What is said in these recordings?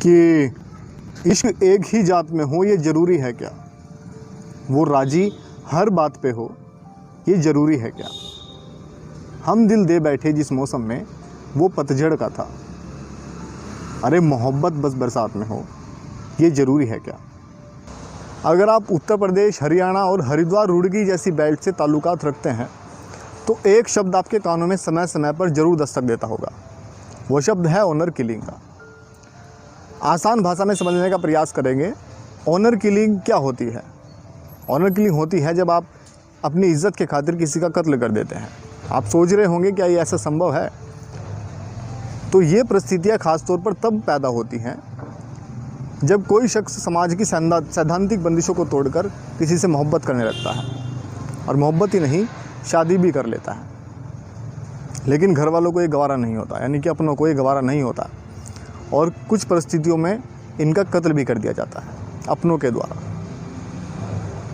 कि इश्क एक ही जात में हो ये ज़रूरी है क्या, वो राजी हर बात पे हो ये ज़रूरी है क्या, हम दिल दे बैठे जिस मौसम में वो पतझड़ का था, अरे मोहब्बत बस बरसात में हो ये ज़रूरी है क्या। अगर आप उत्तर प्रदेश, हरियाणा और हरिद्वार, रुड़की जैसी बेल्ट से ताल्लुकात रखते हैं तो एक शब्द आपके कानों में समय समय पर ज़रूर दस्तक देता होगा। वो शब्द है ऑनर किलिंग का। आसान भाषा में समझने का प्रयास करेंगे। ऑनर किलिंग क्या होती है? ऑनर किलिंग होती है जब आप अपनी इज्जत के खातिर किसी का कत्ल कर देते हैं। आप सोच रहे होंगे क्या ये ऐसा संभव है? तो ये परिस्थितियाँ ख़ास तौर पर तब पैदा होती हैं जब कोई शख्स समाज की सैद्धांतिक बंदिशों को तोड़कर किसी से मोहब्बत करने लगता है, और मोहब्बत ही नहीं, शादी भी कर लेता है। लेकिन घर वालों को ये गवारा नहीं होता, यानी कि अपनों को ये गवारा नहीं होता, और कुछ परिस्थितियों में इनका कत्ल भी कर दिया जाता है अपनों के द्वारा।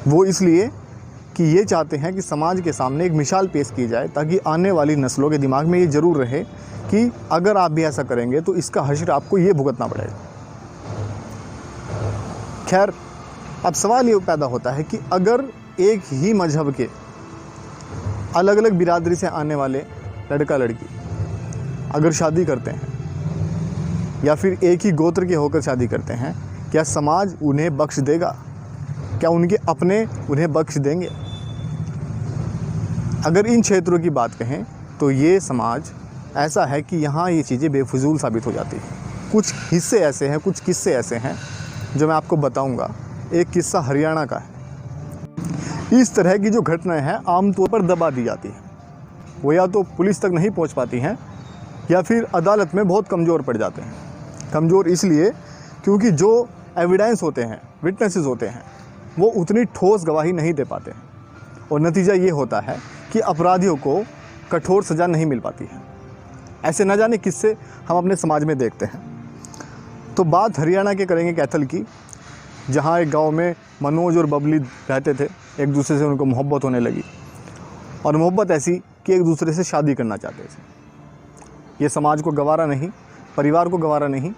वो इसलिए कि ये चाहते हैं कि समाज के सामने एक मिसाल पेश की जाए, ताकि आने वाली नस्लों के दिमाग में ये ज़रूर रहे कि अगर आप भी ऐसा करेंगे तो इसका हश्र आपको ये भुगतना पड़ेगा। खैर, अब सवाल ये पैदा होता है कि अगर एक ही मजहब के अलग अलग बिरादरी से आने वाले लड़का लड़की अगर शादी करते हैं, या फिर एक ही गोत्र के होकर शादी करते हैं, क्या समाज उन्हें बख्श देगा? क्या उनके अपने उन्हें बख्श देंगे? अगर इन क्षेत्रों की बात कहें तो ये समाज ऐसा है कि यहाँ ये चीज़ें बेफजूल साबित हो जाती हैं। कुछ हिस्से ऐसे हैं, कुछ किस्से ऐसे हैं जो मैं आपको बताऊंगा। एक किस्सा हरियाणा का है। इस तरह की जो घटनाएं हैं आमतौर पर दबा दी जाती हैं। वो या तो पुलिस तक नहीं पहुंच पाती हैं, या फिर अदालत में बहुत कमज़ोर पड़ जाते हैं। कमज़ोर इसलिए क्योंकि जो एविडेंस होते हैं, विटनेसेस होते हैं, वो उतनी ठोस गवाही नहीं दे पाते हैं, और नतीजा ये होता है कि अपराधियों को कठोर सज़ा नहीं मिल पाती है। ऐसे न जाने किस्से हम अपने समाज में देखते हैं। तो बात हरियाणा के करेंगे कैथल की, जहाँ एक गांव में मनोज और बबली रहते थे। एक दूसरे से उनको मोहब्बत होने लगी, और मोहब्बत ऐसी कि एक दूसरे से शादी करना चाहते थे। ये समाज को गवारा नहीं, परिवार को गवारा नहीं,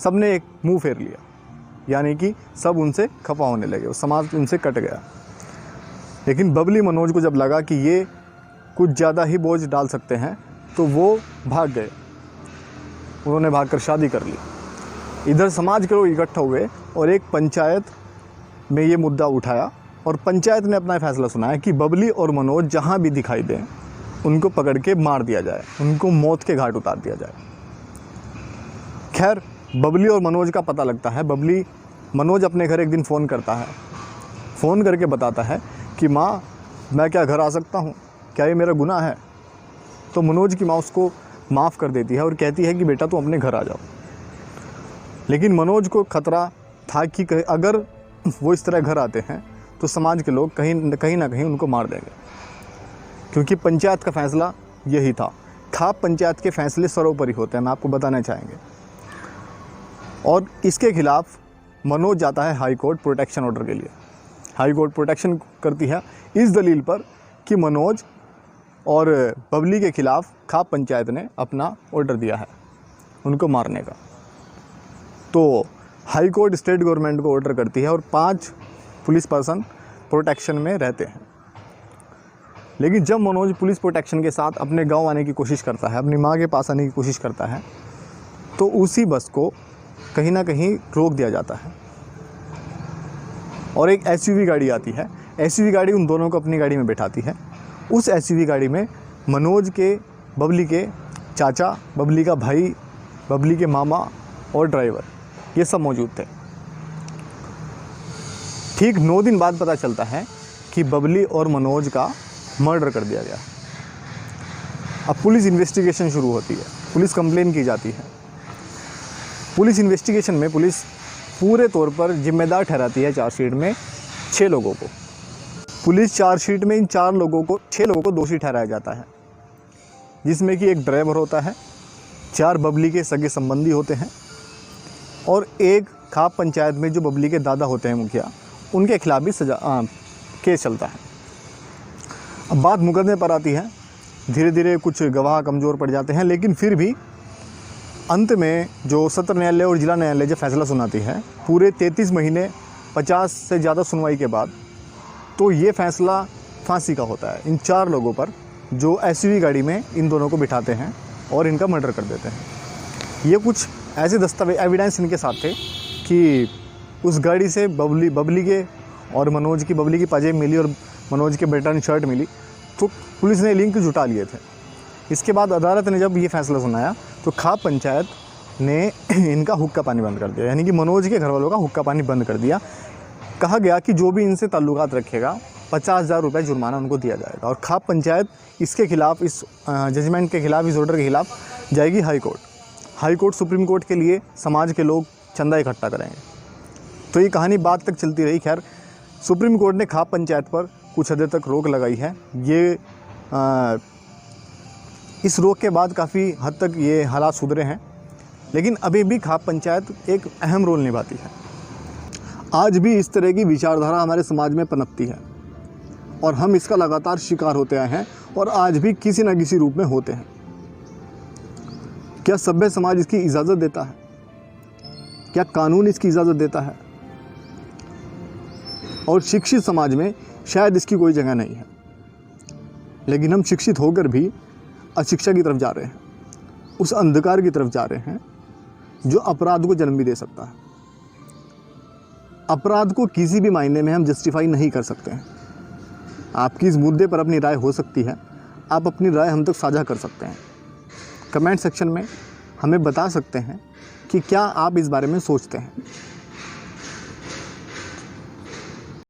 सब ने एक मुंह फेर लिया, यानी कि सब उनसे खफा होने लगे, और समाज उनसे कट गया। लेकिन बबली मनोज को जब लगा कि ये कुछ ज़्यादा ही बोझ डाल सकते हैं, तो वो भाग गए। उन्होंने भागकर शादी कर ली। इधर समाज के लोग इकट्ठा हुए और एक पंचायत में ये मुद्दा उठाया, और पंचायत ने अपना फैसला सुनाया कि बबली और मनोज जहाँ भी दिखाई दें उनको पकड़ के मार दिया जाए, उनको मौत के घाट उतार दिया जाए। खैर, बबली और मनोज का पता लगता है। मनोज अपने घर एक दिन फ़ोन करता है। फ़ोन करके बताता है कि माँ, मैं क्या घर आ सकता हूँ? क्या ये मेरा गुनाह है? तो मनोज की माँ उसको माफ़ कर देती है और कहती है कि बेटा तुम अपने घर आ जाओ। लेकिन मनोज को खतरा था कि अगर वो इस तरह घर आते हैं तो समाज के लोग कहीं ना कहीं उनको मार देंगे, क्योंकि पंचायत का फैसला यही था। पंचायत के फैसले सर्वोपरि होते हैं, मैं आपको बताना चाहेंगे। और इसके खिलाफ मनोज जाता है हाई कोर्ट प्रोटेक्शन ऑर्डर के लिए। हाई कोर्ट प्रोटेक्शन करती है इस दलील पर कि मनोज और बबली के खिलाफ खाप पंचायत ने अपना ऑर्डर दिया है उनको मारने का। तो हाई कोर्ट स्टेट गवर्नमेंट को ऑर्डर करती है, और 5 पुलिस पर्सन प्रोटेक्शन में रहते हैं। लेकिन जब मनोज पुलिस प्रोटेक्शन के साथ अपने गांव आने की कोशिश करता है, अपनी माँ के पास आने की कोशिश करता है, तो उसी बस को कहीं ना कहीं रोक दिया जाता है, और एक एसयूवी गाड़ी आती है। एसयूवी गाड़ी उन दोनों को अपनी गाड़ी में बैठाती है। उस एसयूवी गाड़ी में मनोज के, बबली के चाचा, बबली का भाई, बबली के मामा और ड्राइवर, ये सब मौजूद थे। ठीक 9 दिन बाद पता चलता है कि बबली और मनोज का मर्डर कर दिया गया। अब पुलिस इन्वेस्टिगेशन शुरू होती है, पुलिस कंप्लेन की जाती है। पुलिस इन्वेस्टिगेशन में पुलिस पूरे तौर पर जिम्मेदार ठहराती है चार्जशीट में 6 लोगों को। पुलिस चार्जशीट में इन 6 लोगों को दोषी ठहराया जाता है, जिसमें कि एक ड्राइवर होता है, 4 बबली के सगे संबंधी होते हैं, और एक खाप पंचायत में जो बबली के दादा होते हैं, मुखिया, उनके खिलाफ भी केस चलता है। अब बात मुकदमे पर आती है। धीरे धीरे कुछ गवाह कमज़ोर पड़ जाते हैं, लेकिन फिर भी अंत में जो सत्र न्यायालय और जिला न्यायालय जब फैसला सुनाती है पूरे 33 महीने 50 से ज़्यादा सुनवाई के बाद, तो ये फैसला फांसी का होता है इन 4 लोगों पर जो एसयूवी गाड़ी में इन दोनों को बिठाते हैं और इनका मर्डर कर देते हैं। ये कुछ ऐसे दस्तावेज एविडेंस इनके साथ थे कि उस गाड़ी से बबली के और मनोज की, बबली की पाजेब मिली और मनोज के बेटा ने शर्ट मिली, तो पुलिस ने लिंक जुटा लिए थे। इसके बाद अदालत ने जब ये फैसला सुनाया तो खाप पंचायत ने इनका हुक्का पानी बंद कर दिया, यानी कि मनोज के घर वालों का हुक्का पानी बंद कर दिया। कहा गया कि जो भी इनसे ताल्लुकात रखेगा 50,000 रुपये जुर्माना उनको दिया जाएगा। और खाप पंचायत इसके खिलाफ, इस जजमेंट के खिलाफ, इस ऑर्डर के खिलाफ जाएगी हाई कोर्ट, सुप्रीम कोर्ट के लिए समाज के लोग चंदा इकट्ठा करेंगे। तो ये कहानी बाद तक चलती रही। खैर, सुप्रीम कोर्ट ने खाप पंचायत पर कुछ हद तक रोक लगाई है। ये इस रोक के बाद काफ़ी हद तक ये हालात सुधरे हैं, लेकिन अभी भी खाप पंचायत एक अहम रोल निभाती है। आज भी इस तरह की विचारधारा हमारे समाज में पनपती है और हम इसका लगातार शिकार होते आए हैं और आज भी किसी न किसी रूप में होते हैं। क्या सभ्य समाज इसकी इजाज़त देता है? क्या कानून इसकी इजाज़त देता है? और शिक्षित समाज में शायद इसकी कोई जगह नहीं है, लेकिन हम शिक्षित होकर भी अशिक्षा की तरफ जा रहे हैं, उस अंधकार की तरफ जा रहे हैं जो अपराध को जन्म भी दे सकता है। अपराध को किसी भी मायने में हम जस्टिफाई नहीं कर सकते हैं। आपकी इस मुद्दे पर अपनी राय हो सकती है, आप अपनी राय हम तक साझा कर सकते हैं। कमेंट सेक्शन में हमें बता सकते हैं कि क्या आप इस बारे में सोचते हैं।